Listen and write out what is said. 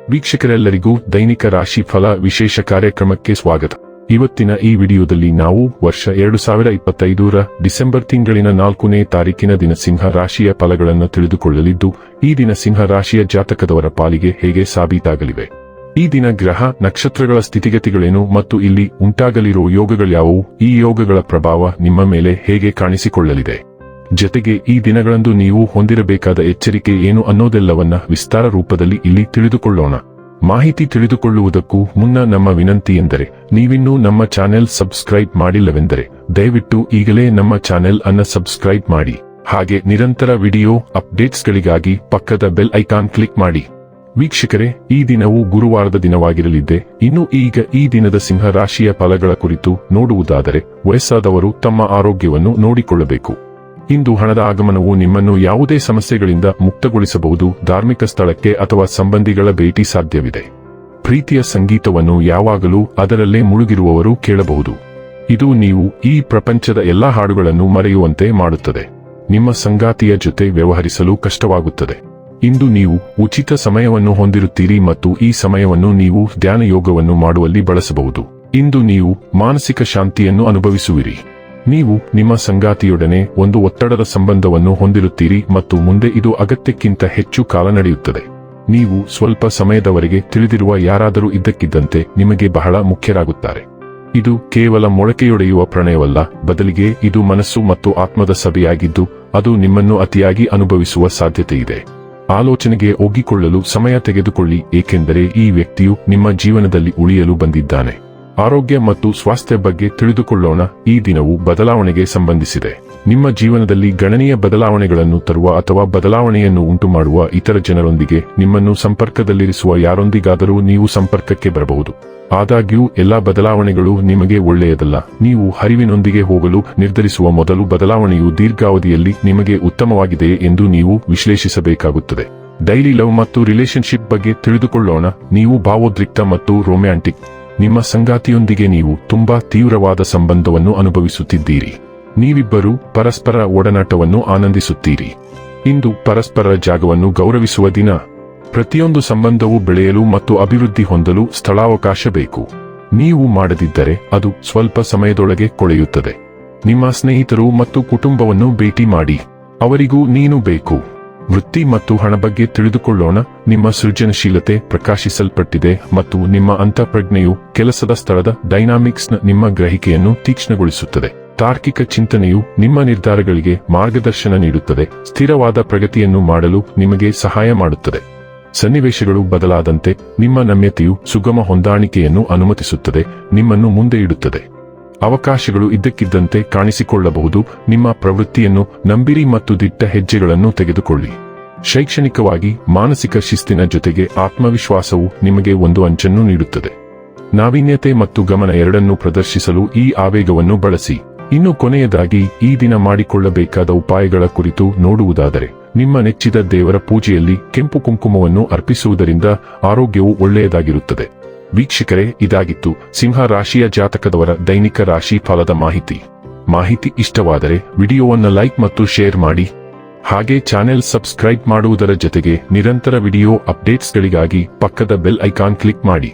ವೀಕ್ಷಕರೆಲ್ಲರಿಗೂ ದೈನಿಕ ರಾಶಿ ಫಲ ವಿಶೇಷ ಕಾರ್ಯಕ್ರಮಕ್ಕೆ ಸ್ವಾಗತ. ಇವತ್ತಿನ ಈ ವಿಡಿಯೋದಲ್ಲಿ ನಾವು ವರ್ಷ 2025ರ ಡಿಸೆಂಬರ್ ತಿಂಗಳಿನ 4ನೇ ತಾರೀಕಿನ ದಿನ ಸಿಂಹ ರಾಶಿಯ ಫಲಗಳನ್ನು ತಿಳಿದುಕೊಳ್ಳಲಿದ್ದು, ಈ ದಿನ ಸಿಂಹ ರಾಶಿಯ ಜಾತಕದವರ ಪಾಲಿಗೆ ಹೇಗೆ ಸಾಬೀತಾಗಲಿವೆ, ಈ ದಿನ ಗ್ರಹ ನಕ್ಷತ್ರಗಳ ಸ್ಥಿತಿಗತಿಗಳೇನು ಮತ್ತು ಇಲ್ಲಿ ಉಂಟಾಗಲಿರುವ ಯೋಗಗಳ್ಯಾವುವು, ಈ ಯೋಗಗಳ ಪ್ರಭಾವ ನಿಮ್ಮ ಮೇಲೆ ಹೇಗೆ ಕಾಣಿಸಿಕೊಳ್ಳಲಿದೆ, ಜತೆಗೆ ಈ ದಿನಗಳಂದು ನೀವು ಹೊಂದಿರಬೇಕಾದ ಎಚ್ಚರಿಕೆ ಏನು ಅನ್ನೋದೆಲ್ಲವನ್ನ ವಿಸ್ತಾರ ರೂಪದಲ್ಲಿ ಇಲ್ಲಿ ತಿಳಿದುಕೊಳ್ಳೋಣ. ಮಾಹಿತಿ ತಿಳಿದುಕೊಳ್ಳುವುದಕ್ಕೂ ಮುನ್ನ ನಮ್ಮ ವಿನಂತಿ ಎಂದರೆ, ನೀವಿನ್ನೂ ನಮ್ಮ ಚಾನೆಲ್ ಸಬ್ಸ್ಕ್ರೈಬ್ ಮಾಡಿಲ್ಲವೆಂದರೆ ದಯವಿಟ್ಟು ಈಗಲೇ ನಮ್ಮ ಚಾನೆಲ್ ಅನ್ನು ಸಬ್ಸ್ಕ್ರೈಬ್ ಮಾಡಿ. ಹಾಗೆ ನಿರಂತರ ವಿಡಿಯೋ ಅಪ್ಡೇಟ್ಸ್ಗಳಿಗಾಗಿ ಪಕ್ಕದ ಬೆಲ್ ಐಕಾನ್ ಕ್ಲಿಕ್ ಮಾಡಿ. ವೀಕ್ಷಕರೇ, ಈ ದಿನವು ಗುರುವಾರದ ದಿನವಾಗಿರಲಿದ್ದೆ. ಇನ್ನು ಈಗ ಈ ದಿನದ ಸಿಂಹ ರಾಶಿಯ ಫಲಗಳ ಕುರಿತು ನೋಡುವುದಾದರೆ, ವಯಸ್ಸಾದವರು ತಮ್ಮ ಆರೋಗ್ಯವನ್ನು ನೋಡಿಕೊಳ್ಳಬೇಕು. ಇಂದು ಹಣದ ಆಗಮನವು ನಿಮ್ಮನ್ನು ಯಾವುದೇ ಸಮಸ್ಯೆಗಳಿಂದ ಮುಕ್ತಗೊಳಿಸಬಹುದು. ಧಾರ್ಮಿಕ ಸ್ಥಳಕ್ಕೆ ಅಥವಾ ಸಂಬಂಧಿಗಳ ಭೇಟಿ ಸಾಧ್ಯವಿದೆ. ಪ್ರೀತಿಯ ಸಂಗೀತವನ್ನು ಯಾವಾಗಲೂ ಅದರಲ್ಲೇ ಮುಳುಗಿರುವವರು ಕೇಳಬಹುದು. ಇದು ನೀವು ಈ ಪ್ರಪಂಚದ ಎಲ್ಲಾ ಹಾಡುಗಳನ್ನು ಮರೆಯುವಂತೆ ಮಾಡುತ್ತದೆ. ನಿಮ್ಮ ಸಂಗಾತಿಯ ಜೊತೆ ವ್ಯವಹರಿಸಲು ಕಷ್ಟವಾಗುತ್ತದೆ. ಇಂದು ನೀವು ಉಚಿತ ಸಮಯವನ್ನು ಹೊಂದಿರುತ್ತೀರಿ ಮತ್ತು ಈ ಸಮಯವನ್ನು ನೀವು ಧ್ಯಾನ ಯೋಗವನ್ನು ಮಾಡುವಲ್ಲಿ ಬಳಸಬಹುದು. ಇಂದು ನೀವು ಮಾನಸಿಕ ಶಾಂತಿಯನ್ನು ಅನುಭವಿಸುವಿರಿ. ನೀವು ನಿಮ್ಮ ಸಂಗಾತಿಯೊಡನೆ ಒಂದು ಒತ್ತಡದ ಸಂಬಂಧವನ್ನು ಹೊಂದಿರುತ್ತೀರಿ ಮತ್ತು ಮುಂದೆ ಇದು ಅಗತ್ಯಕ್ಕಿಂತ ಹೆಚ್ಚು ಕಾಲ ನಡೆಯುತ್ತದೆ. ನೀವು ಸ್ವಲ್ಪ ಸಮಯದವರೆಗೆ ತಿಳಿದಿರುವ ಯಾರಾದರೂ ಇದ್ದಕ್ಕಿದ್ದಂತೆ ನಿಮಗೆ ಬಹಳ ಮುಖ್ಯರಾಗುತ್ತಾರೆ. ಇದು ಕೇವಲ ಮೊಳಕೆಯೊಡೆಯುವ ಪ್ರಣಯವಲ್ಲ, ಬದಲಿಗೆ ಇದು ಮನಸ್ಸು ಮತ್ತು ಆತ್ಮದ ಸಭೆಯಾಗಿದ್ದು, ಅದು ನಿಮ್ಮನ್ನು ಅತಿಯಾಗಿ ಅನುಭವಿಸುವ ಸಾಧ್ಯತೆಯಿದೆ. ಆಲೋಚನೆಗೆ ಒಗ್ಗಿಕೊಳ್ಳಲು ಸಮಯ ತೆಗೆದುಕೊಳ್ಳಿ, ಏಕೆಂದರೆ ಈ ವ್ಯಕ್ತಿಯು ನಿಮ್ಮ ಜೀವನದಲ್ಲಿ ಉಳಿಯಲು ಬಂದಿದ್ದಾನೆ. ಆರೋಗ್ಯ ಮತ್ತು ಸ್ವಾಸ್ಥ್ಯ ಬಗ್ಗೆ ತಿಳಿದುಕೊಳ್ಳೋಣ. ಈ ದಿನವು ಬದಲಾವಣೆಗೆ ಸಂಬಂಧಿಸಿದೆ. ನಿಮ್ಮ ಜೀವನದಲ್ಲಿ ಗಣನೀಯ ಬದಲಾವಣೆಗಳನ್ನು ತರುವ ಅಥವಾ ಬದಲಾವಣೆಯನ್ನು ಉಂಟುಮಾಡುವ ಇತರ ಜನರೊಂದಿಗೆ ನಿಮ್ಮನ್ನು ಸಂಪರ್ಕದಲ್ಲಿರಿಸುವ ಯಾರೊಂದಿಗಾದರೂ ನೀವು ಸಂಪರ್ಕಕ್ಕೆ ಬರಬಹುದು. ಆದಾಗ್ಯೂ ಎಲ್ಲಾ ಬದಲಾವಣೆಗಳು ನಿಮಗೆ ಒಳ್ಳೆಯದಲ್ಲ. ನೀವು ಹರಿವಿನೊಂದಿಗೆ ಹೋಗಲು ನಿರ್ಧರಿಸುವ ಮೊದಲು ಬದಲಾವಣೆಯು ದೀರ್ಘಾವಧಿಯಲ್ಲಿ ನಿಮಗೆ ಉತ್ತಮವಾಗಿದೆಯೇ ಎಂದು ನೀವು ವಿಶ್ಲೇಷಿಸಬೇಕಾಗುತ್ತದೆ. ಡೈಲಿ ಲವ್ ಮತ್ತು ರಿಲೇಶನ್ಶಿಪ್ ಬಗ್ಗೆ ತಿಳಿದುಕೊಳ್ಳೋಣ. ನೀವು ಭಾವೋದ್ರಿಕ್ತ ಮತ್ತು ರೊಮ್ಯಾಂಟಿಕ್. ನಿಮ್ಮ ಸಂಗಾತಿಯೊಂದಿಗೆ ನೀವು ತುಂಬಾ ತೀವ್ರವಾದ ಸಂಬಂಧವನ್ನು ಅನುಭವಿಸುತ್ತಿದ್ದೀರಿ. ನೀವಿಬ್ಬರೂ ಪರಸ್ಪರ ಒಡನಾಟವನ್ನು ಆನಂದಿಸುತ್ತೀರಿ. ಇಂದು ಪರಸ್ಪರ ಜಾಗವನ್ನು ಗೌರವಿಸುವ ದಿನ. ಪ್ರತಿಯೊಂದು ಸಂಬಂಧವು ಬೆಳೆಯಲು ಮತ್ತು ಅಭಿವೃದ್ಧಿ ಹೊಂದಲು ಸ್ಥಳಾವಕಾಶ ಬೇಕು. ನೀವು ಮಾಡದಿದ್ದರೆ ಅದು ಸ್ವಲ್ಪ ಸಮಯದೊಳಗೆ ಕೊಳೆಯುತ್ತದೆ. ನಿಮ್ಮ ಸ್ನೇಹಿತರು ಮತ್ತು ಕುಟುಂಬವನ್ನು ಭೇಟಿ ಮಾಡಿ. ಅವರಿಗೂ ನೀನು ಬೇಕು. ವೃತ್ತಿ ಮತ್ತು ಹಣ ಬಗ್ಗೆ ತಿಳಿದುಕೊಳ್ಳೋಣ. ನಿಮ್ಮ ಸೃಜನಶೀಲತೆ ಪ್ರಕಾಶಿಸಲ್ಪಟ್ಟಿದೆ ಮತ್ತು ನಿಮ್ಮ ಅಂತಃಪ್ರಜ್ಞೆಯು ಕೆಲಸದ ಸ್ಥಳದ ಡೈನಾಮಿಕ್ಸ್ನ ನಿಮ್ಮ ಗ್ರಹಿಕೆಯನ್ನು ತೀಕ್ಷ್ಣಗೊಳಿಸುತ್ತದೆ. ತಾರ್ಕಿಕ ಚಿಂತನೆಯು ನಿಮ್ಮ ನಿರ್ಧಾರಗಳಿಗೆ ಮಾರ್ಗದರ್ಶನ ನೀಡುತ್ತದೆ. ಸ್ಥಿರವಾದ ಪ್ರಗತಿಯನ್ನು ಮಾಡಲು ನಿಮಗೆ ಸಹಾಯ ಮಾಡುತ್ತದೆ. ಸನ್ನಿವೇಶಗಳು ಬದಲಾದಂತೆ ನಿಮ್ಮ ನಮ್ಯತೆಯು ಸುಗಮ ಹೊಂದಾಣಿಕೆಯನ್ನು ಅನುಮತಿಸುತ್ತದೆ, ನಿಮ್ಮನ್ನು ಮುಂದೆ ಇಡುತ್ತದೆ. ಅವಕಾಶಗಳು ಇದ್ದಕ್ಕಿದ್ದಂತೆ ಕಾಣಿಸಿಕೊಳ್ಳಬಹುದು. ನಿಮ್ಮ ಪ್ರವೃತ್ತಿಯನ್ನು ನಂಬಿರಿ ಮತ್ತು ದಿಟ್ಟ ಹೆಜ್ಜೆಗಳನ್ನು ತೆಗೆದುಕೊಳ್ಳಿ. ಶೈಕ್ಷಣಿಕವಾಗಿ ಮಾನಸಿಕ ಶಿಸ್ತಿನ ಜೊತೆಗೆ ಆತ್ಮವಿಶ್ವಾಸವು ನಿಮಗೆ ಒಂದು ಅಂಚನ್ನು ನೀಡುತ್ತದೆ. ನಾವೀನ್ಯತೆ ಮತ್ತು ಗಮನ ಎರಡನ್ನೂ ಪ್ರದರ್ಶಿಸಲು ಈ ಆವೇಗವನ್ನು ಬಳಸಿ. ಇನ್ನು ಕೊನೆಯದಾಗಿ ಈ ದಿನ ಮಾಡಿಕೊಳ್ಳಬೇಕಾದ ಉಪಾಯಗಳ ಕುರಿತು ನೋಡುವುದಾದರೆ, ನಿಮ್ಮ ನೆಚ್ಚಿದ ದೇವರ ಪೂಜೆಯಲ್ಲಿ ಕೆಂಪು ಕುಂಕುಮವನ್ನು ಅರ್ಪಿಸುವುದರಿಂದ ಆರೋಗ್ಯವು ಒಳ್ಳೆಯದಾಗಿರುತ್ತದೆ. ವೀಕ್ಷಕರೇ, ಇದಾಗಿತ್ತು ಸಿಂಹ ರಾಶಿಯ ಜಾತಕದವರ ದೈನಿಕ ರಾಶಿ ಫಲದ ಮಾಹಿತಿ ಇಷ್ಟವಾದರೆ ವಿಡಿಯೋವನ್ನು ಲೈಕ್ ಮತ್ತು ಶೇರ್ ಮಾಡಿ. ಹಾಗೆ ಚಾನೆಲ್ ಸಬ್ಸ್ಕ್ರೈಬ್ ಮಾಡುವುದರ ಜೊತೆಗೆ ನಿರಂತರ ವಿಡಿಯೋ ಅಪ್ಡೇಟ್ಸ್ಗಳಿಗಾಗಿ ಪಕ್ಕದ ಬೆಲ್ ಐಕಾನ್ ಕ್ಲಿಕ್ ಮಾಡಿ.